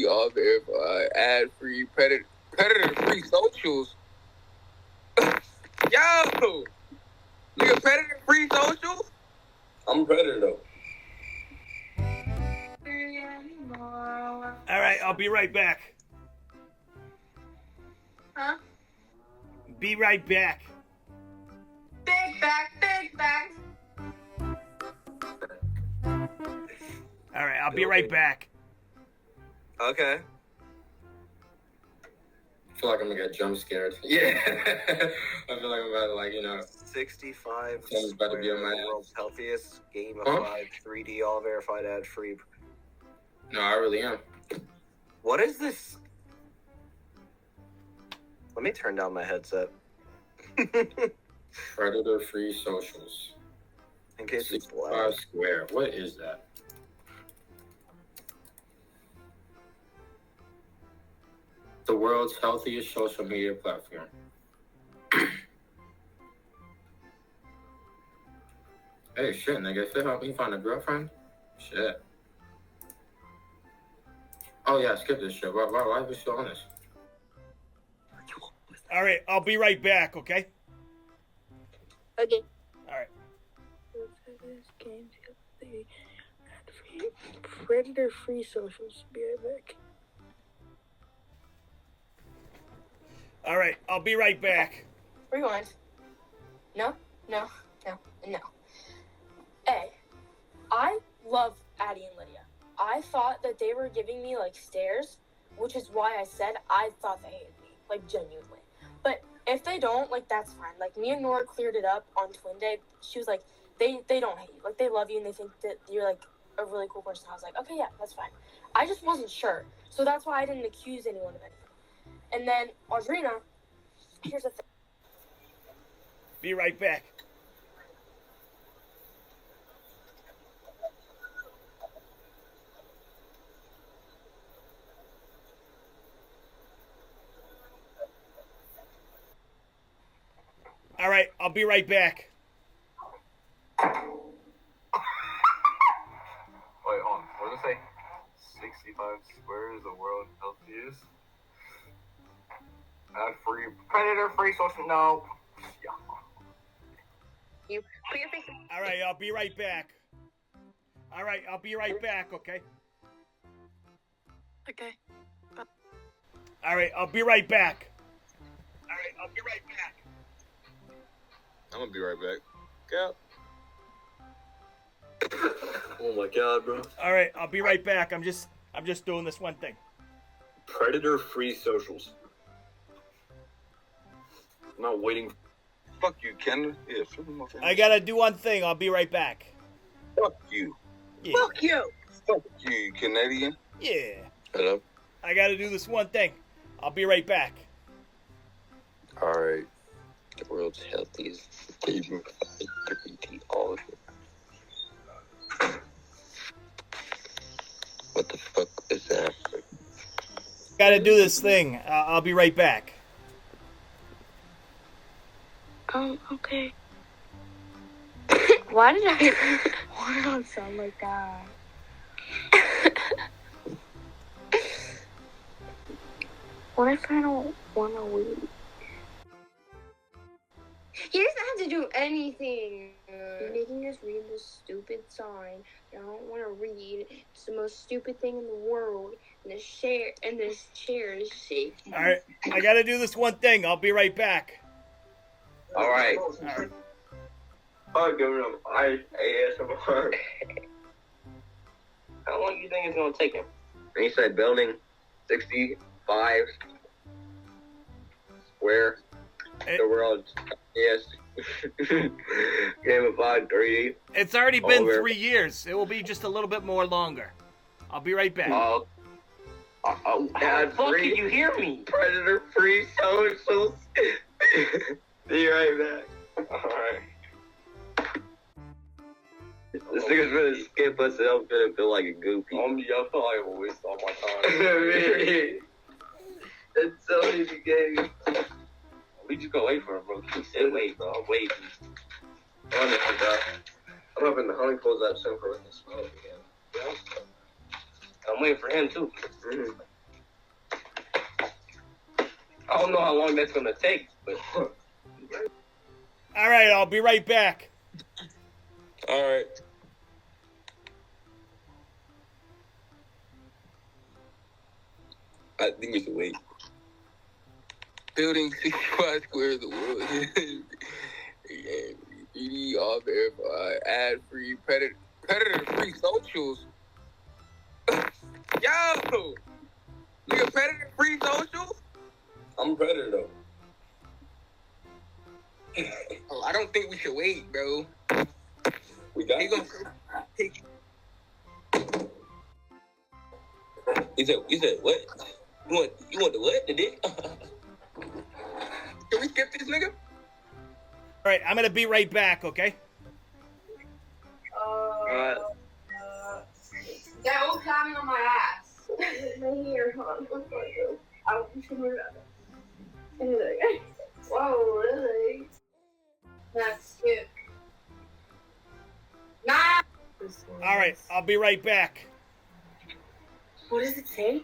ad-free, all verified, ad-free, predator-free socials. Yo! Nigga, predator-free socials? I'm a predator, though. All right, I'll be right back. Huh? Be right back. Big back. All right, I'll be right back. Okay. I feel like I'm gonna get jump scared. Yeah. I feel like I'm about to, like, 65. Someone's about to be on my ass. World's healthiest, gamified, Huh? 3D, all verified, ad free. No, I really am. What is this? Let me turn down my headset. Predator-free socials. In case it's 65 loud. square. What is that? The world's healthiest social media platform. Hey, shit, nigga. If it help me find a girlfriend, shit. Oh, yeah, skip this shit. Why are we still on this? All right, I'll be right back, okay? Okay. All right. Predator-free socials. Be right back. All right, I'll be right back. Rewind. No. Hey, I love Addie and Lydia. I thought that they were giving me, like, stares, which is why I said I thought they hated me, like, genuinely. But if they don't, like, that's fine. Like, me and Nora cleared it up on Twin Day. She was like, they don't hate you. Like, they love you and they think that you're, like, a really cool person. I was like, okay, yeah, that's fine. I just wasn't sure. So that's why I didn't accuse anyone of anything. And then, Audrina, here's the thing. Be right back. All right, I'll be right back. Wait, hold on. What did it say? 65 squares, the world healthiest. Ad-free, predator-free social. No. Yeah. You put your face in. All right, I'll be right back. All right, I'll be right back, okay? Okay. All right, I'll be right back. I'm gonna be right back. Go. Oh my god, bro. All right, I'll be right back. I'm just doing this one thing. Predator-free socials. I'm not waiting. Fuck you, Ken. Yeah, flip him off. I gotta do one thing. I'll be right back. Fuck you. Yeah. Fuck you. Fuck you, Canadian. Yeah. Hello? I gotta do this one thing. I'll be right back. Alright. The world's healthiest gamified 3D all of it. What the fuck is that? Gotta do this thing. I'll be right back. Okay. Why did I sound like that? What if I don't want to leave? He doesn't have to do anything. You're making us read this stupid sign that I don't want to read. It's the most stupid thing in the world. And this chair is shaking. All right, I gotta do this one thing. I'll be right back. All right. All right. I'm giving him ASMR. How long do you think it's gonna take him? He said building 65 square. The world's game of 3D. It's already been 3 years. It will be just a little bit more longer. I'll be right back. How the fuck can you hear me? Predator-free socials. Be right back. Alright. This nigga's gonna skip us and I'm gonna feel like a goofy. I feel like I waste all my time. It's so easy game. We just gonna wait for him, bro. He said wait, bro. I'm waiting. Honestly, bro. I'm hoping the honeycombs that soon for we can smoke again. I'm waiting for him, too. Mm-hmm. I don't know how long that's gonna take, but All right, I'll be right back. All right. I think we should wait. Building 65 squares the world. Yeah, 3D, all verified, ad-free, predator-free socials. Yo! Nigga, predator-free socials? I'm a predator though. Oh, I don't think we should wait, bro. We got He it. gonna take. You said what? You want the what? The dick? Can we skip this nigga? All right, I'm gonna be right back. Okay. That was climbing on my ass. My hair, hold on. I want to move it. Whoa, really? That's cute. Nah! All right, I'll be right back. What does it say?